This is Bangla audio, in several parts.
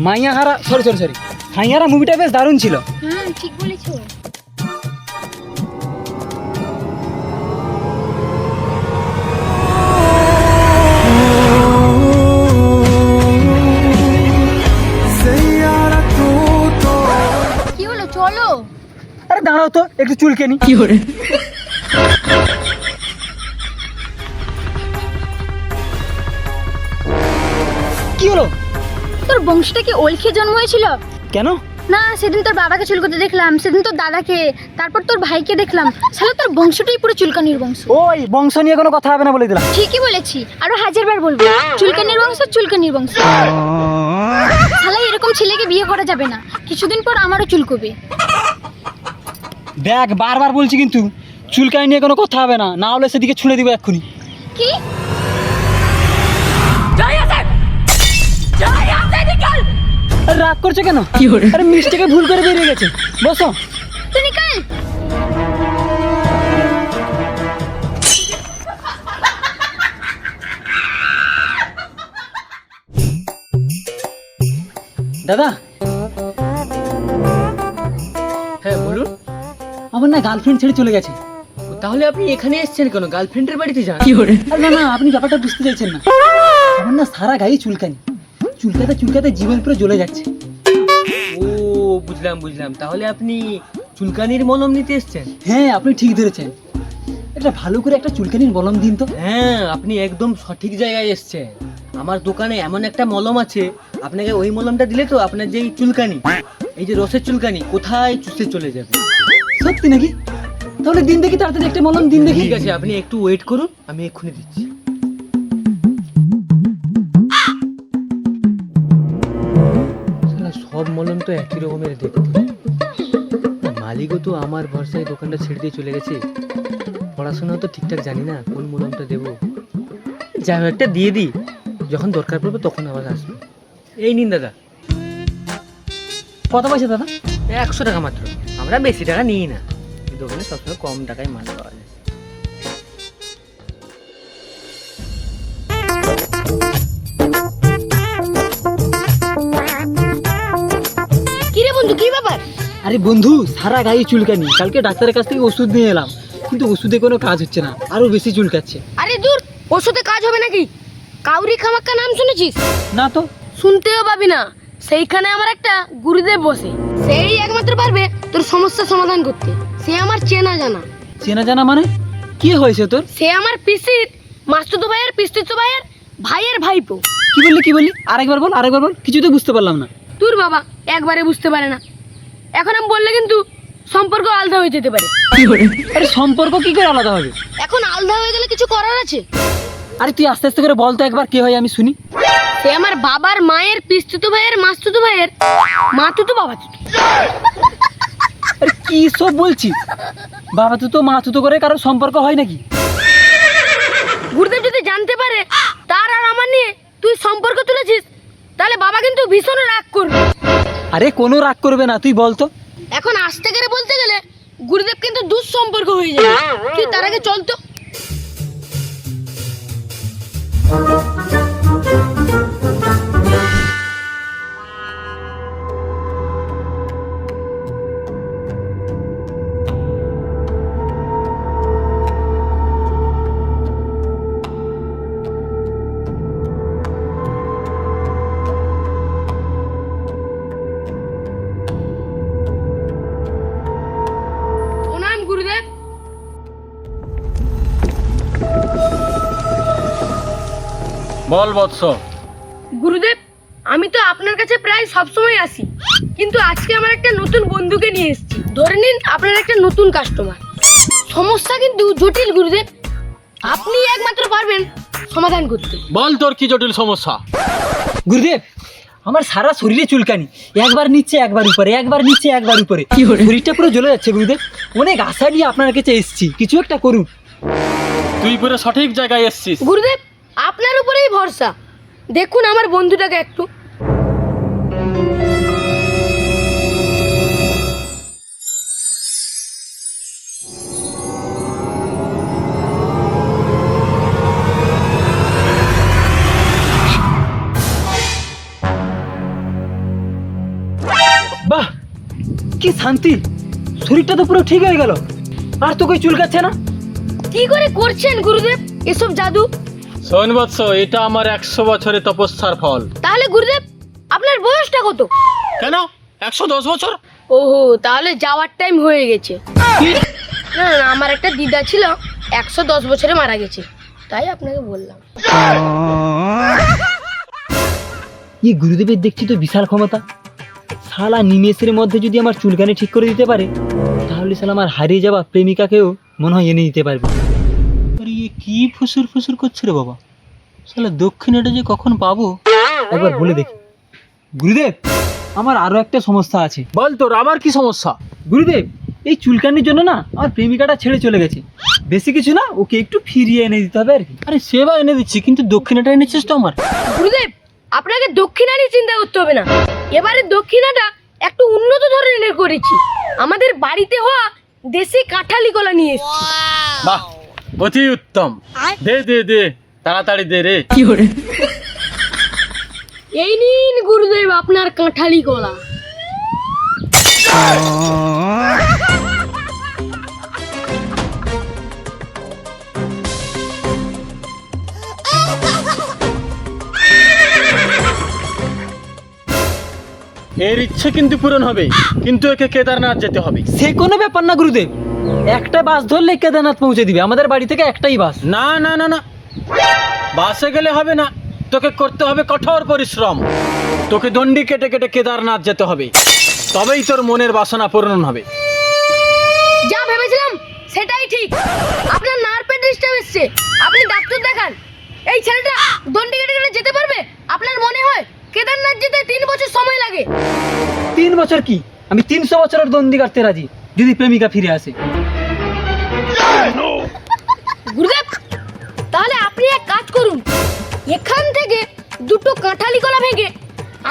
মাইয়াহারা সরি হাইয়ারা মুভিটা বেশ দারুণ ছিল। ঠিক বলেছো। কি হলো, চলো। আরে দাঁড়াও তো, একটু চুলকে নি। কি করে কি হলো? তোর বংশটা কি ওল খেয়ে জন্ম হয়েছিল? কেন? না, সেদিন তোর বাবাকে চুলকোতে দেখলাম, সেদিন তোর দাদাকে, তারপর তোর ভাইকে দেখলাম। শালা তোর বংশটাই পুরো চুলকানির বংশ। ওই বংশ নিয়ে কোনো কথা হবে না বলে দিলাম। ঠিকই বলেছি, আরো 1000বার বলবো, চুলকানির বংশ চুলকানির বংশ। শালা এরকম ছেলেকে বিয়ে করা যাবে না, কিছুদিন পর আমারও চুলকবে। দেখ বারবার বলছি কিন্তু চুলকানি নিয়ে কোনো কথা হবে না, না হলে সেদিকে ছুঁড়ে দিব এক্ষুনি। কি? আরে রাগ করছো কেন? আরে মিষ্টিকে ভুল করে বেরিয়ে গেছে, বসো। তুই নিকাল। দাদা। হ্যাঁ বলুন। আমার না গার্লফ্রেন্ড ছেড়ে চলে গেছে। তাহলে আপনি এখানে এসেছেন কেন? গার্লফ্রেন্ডের বাড়িতে যান। আরে না আপনি ব্যাপারটা বুঝতে চাইছেন না। আমার না সারা গায়ে চুলকানি, চুলকাতে জীবন পুরো জ্বলে যাচ্ছে। ও বুঝলাম। তাহলে আপনি চুলকানির মলম নিতে এসেছেন? হ্যাঁ আপনি ঠিক ধরেছেন, এটা ভালো করে একটা চুলকানির মলম দিন তো। হ্যাঁ আপনি একদম সঠিক জায়গায় এসেছেন। আমার দোকানে এমন একটা মলম আছে, আপনাকে ওই মলমটা দিলে তো আপনার যে এই চুলকানি, এই যে রসের চুলকানি, কোথায় চুষে চলে যাবে। সত্যি নাকি? তাহলে দিন দেখি, তাড়াতাড়ি একটা মলম দিন দেখি। ঠিক আছে, আপনি একটু ওয়েট করুন, আমি এক্ষুনি দিচ্ছি। শালা সব মলম তো একই রকমের দেখতে। মালিকও তো আমার ভরসায় দোকানটা ছেড়ে দিয়ে চলে গেছে। পড়াশোনাও তো ঠিকঠাক জানি না, কোন মলমটা দেবো। যাই হোক একটা দিয়ে দিই, যখন দরকার পড়বে তখন আবার আসবে। এই নিন দাদা। কত পয়সা দাদা? 100 টাকা মাত্র, আমরা বেশি টাকা নিই না, এই দোকানে সবসময় কম টাকায় মাল পাওয়া যায়। কিরে বন্ধু, কি ব্যাপার? আরে বন্ধু সারা গায়ে চুলকানি, কালকে ডাক্তারের কাছ থেকে ওষুধ নিয়ে এলাম, কিন্তু ওষুধে কোনো কাজ হচ্ছে না, আরো বেশি চুলকাচ্ছে। আরে দূর, ওষুধে কাজ হবে নাকি? কাউরি খামাক্কা নাম শুনেছিস? না তো। শুনতেও পাবি না। সেইখানে আমার একটা গুরুদেব বসে, সেই একমাত্র পারবে তোর সমস্যা সমাধান করতে। সে আমার চেনা জানা। চেনা জানা মানে? কি হয়েছে তোর? সে আমার পিসির মাস্তুতো ভাইয়ের পিস্তুতো ভাইয়ের ভাইপো। কি বললি? আরেকবার বল, কিছু তো বুঝতে পারলাম না। তোর বাবা একবারে বুঝতে পারে না, এখন আমি বললে কিন্তু সম্পর্ক আলাদা হয়ে যেতে পারে। আরে সম্পর্ক কি করে আলাদা হবে? এখন আলাদা হয়ে গেলে কিছু করার আছে? আরে তুই আস্তে আস্তে করে বল তো একবার, কে হয় আমি শুনি। সে আমার বাবার মায়ের পিস্তুতো ভাইয়ের মাস্তুতো ভাইয়ের মাতুতো বাবা। আরে কি সব বলছিস? বাবা তো মা তো করে কারো সম্পর্ক হয় নাকি? গুরুদেব যদি জানতে পারে তার আর আমার নিয়ে তুই সম্পর্ক তুলেছিস, তাহলে বাবা কিন্তু ভীষণ রাগ করবে। আরে কোনো রাগ করবে না, তুই বল তো। এখন আস্তে করে বলতে গেলে গুরুদেব কিন্তু দুঃসম্পর্ক হয়ে যাবে। তুই তার আগে চল তো। প্রণাম গুরুদেব। বল বৎস। গুরুদেব, আমি তো আপনার কাছে প্রায় সবসময় আসি, কিন্তু আজকে আমার একটা নতুন বন্ধুকে নিয়ে এসেছি। ধরে নিন আপনার একটা নতুন কাস্টমার। সমস্যা কিন্তু জটিল গুরুদেব, আপনি একমাত্র পারবেন সমাধান করতে। বল তোর কি জটিল সমস্যা? গুরুদেব আমার সারা শরীরে চুলকানি, একবার নিচে একবার উপরে, একবার নিচে একবার উপরে, শরীরটা পুরো জ্বলে যাচ্ছে গুরুদেব। অনেক আশা নিয়ে আপনার কাছে এসেছি, কিছু একটা করুন। তুই পুরো সঠিক জায়গায় এসেছিস। গুরুদেব আপনার উপরেই ভরসা, দেখুন আমার বন্ধুটাকে একটু। কি শান্তি, শরীরটা তো পুরো ঠিক হয়ে গেল, আর তো কই চুলকাচ্ছে না। কি করে করছেন গুরুদেব এসব জাদু? শোন বৎস, এটা আমার 100 বছরের তপস্যার ফল। তাহলে গুরুদেব আপনার বয়সটা কত? কেন 110 বছর? ওহো, তাহলে যাওয়ার টাইম হয়ে গেছে। না না, আমার একটা দিদা ছিল 110 বছরে মারা গেছে, তাই আপনাকে বললাম। এই গুরুদেবের দেখছি তো বিশাল ক্ষমতা, শালা নিমেষের মধ্যে যদি আমার চুলকানি ঠিক করে দিতে পারে, তাহলে শালা আমার হারিয়ে যাওয়া প্রেমিকাকেও মনে হয় এনে দিতে পারবে। আরে এ কি ফুসুর ফুসুর করছে রে বাবা, শালা দক্ষিণাটা যে কখন পাবো। একবার বলে দেখি। গুরুদেব, আমার আরো একটা সমস্যা আছে। বল তোর আবার কি সমস্যা? গুরুদেব, এই চুলকানির জন্য না আমার প্রেমিকাটা ছেড়ে চলে গেছে। বেশি কিছু না, ওকে একটু ফিরিয়ে এনে দিতে হবে আর কি। আরে সেবা এনে দিচ্ছি, কিন্তু দক্ষিণাটা এনেছিস তো আমার। গুরুদেব, আপনাকে দক্ষিণা নিয়ে চিন্তা করতে হবে না। এবারে দক্ষিণাটা একটু উন্নত ধরনের করেছি। আমাদের বাড়িতে হওয়া দেশি কাঁঠালি কলা নিয়ে এসেছি। বাহ, অতি উত্তম। দে দে দে, তাড়াতাড়ি দে রে। এই নিন গুরুদেব আপনার কাঁঠালি কলা। এর ইচ্ছে কিন্তু পূরণ হবে, কিন্তু একে কেদারনাথ যেতে হবে। সে কোনো ব্যাপার না গুরুদেব, একটা বাস ধরলে কেদারনাথ পৌঁছে দিবে। আমাদের বাড়ি থেকে একটাই বাস। না না না না, বাসে গেলে হবে না, তোকে করতে হবে কঠোর পরিশ্রম। তোকে দণ্ডি কেটে কেটে কেদারনাথ যেতে হবে, তবেই তোর মনের বাসনা পূরণ হবে। যা ভেবেছিলাম সেটাই ঠিক। আপনার নার্ভের ডিস্টার্ব এসছে, আপনি ডাক্তার দেখান। এই ছেলেটা দণ্ডি কেটে কেটে যেতে পারবে? আপনার মনে হয় কেদারনাথ যেতে 3 বছর সময় লাগে? 3 বছর কি, আমি 300 বছরের দণ্ডি কাটতে রাজি, যদি প্রেমিকা ফিরে আসে। গুরুদেব, তাহলে আপনি এক কাজ করুন, এখান থেকে 2টো কাঁঠালি কলা ভেঙে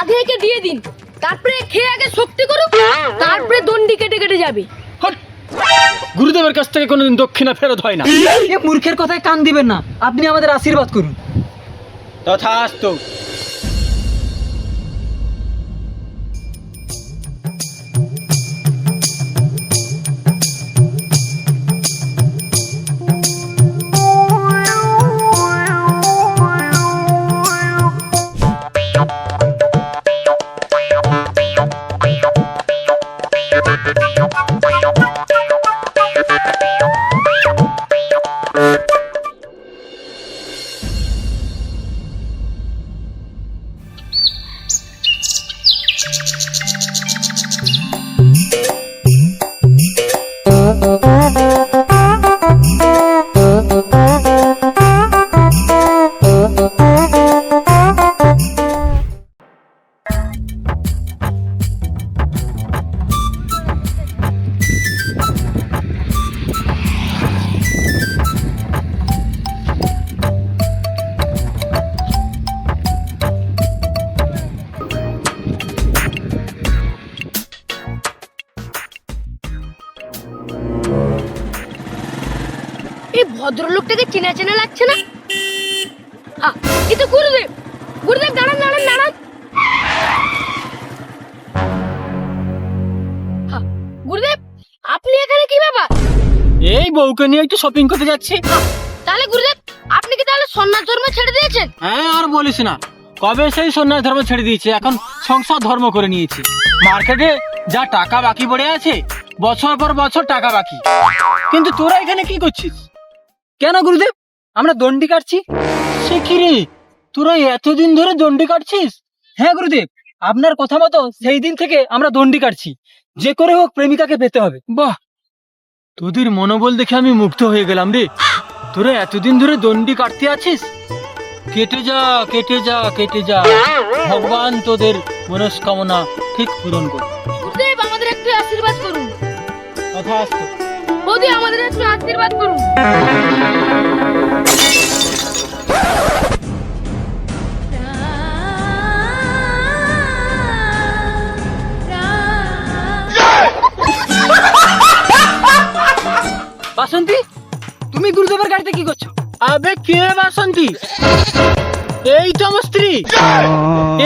আধেকে দিয়ে দিন, তারপরে খেয়ে আগে শক্তি করুক, তারপরে দণ্ডি কেটে কেটে যাবে। হট! গুরুদেবের কাছ থেকে কোনোদিন দক্ষিণা ফেরত হয় না। এ মূর্খের কথায় কান দিবেন না, আপনি আমাদের আশীর্বাদ করুন। তথাস্তু। এই ভদ্রলোকটাকে চেনা চেনা লাগছে না? এই তো গুরুদেব। গুরুদেব দাঁড়ান দাঁড়ান দাঁড়ান। গুরুদেব, আপনি এখানে কি ব্যাপার? এই বউকে নিয়ে একটু শপিং করতে যাচ্ছি। তাহলে গুরুদেব, আপনি কি তাহলে সন্ন্যাস ধর্ম ছেড়ে দিয়েছেন? হ্যাঁ, আর বলিস না, কবে সেই সন্ন্যাস ধর্ম ছেড়ে দিয়েছে, এখন সংসার ধর্ম করে নিয়েছে। মার্কেটে যা টাকা বাকি পড়ে আছে, বছর পর বছর টাকা বাকি। কিন্তু তোরা এখানে কি করছিস? কেন গুরুদেব, আমরা দণ্ডি কাটছি। সে কি রে, তোরা এতদিন ধরে দণ্ডি কাটছিস? হ্যাঁ গুরুদেব, আপনার কথা মতো সেই দিন থেকে আমরা দণ্ডি কাটছি। যে করে হোক প্রেমিকাকে পেতে হবে। বাহ, তোদের মনোবল দেখে আমি মুগ্ধ হয়ে গেলাম রে। তোরা এতদিন ধরে দণ্ডি কাটতে আছিস, কেটে যা কেটে যা কেটে যা, ভগবান তোদের মনস্কামনা ঠিক পূরণ করুন। গুরুদেব, আমাদের একটু আশীর্বাদ করুন। তথাস্তু। বৌদি, আমাদের একটু আশীর্বাদ করুন। বাসন্তী, তুমি গুরুদেবের গাড়িতে কি করছো? আবে কে বাসন্তী? এই তো আমার স্ত্রী,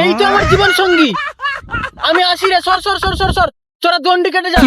এই তো আমার জীবন সঙ্গী। আমি আসি রে, সর সর সর সর সর। চোরা দণ্ডি কেটে যা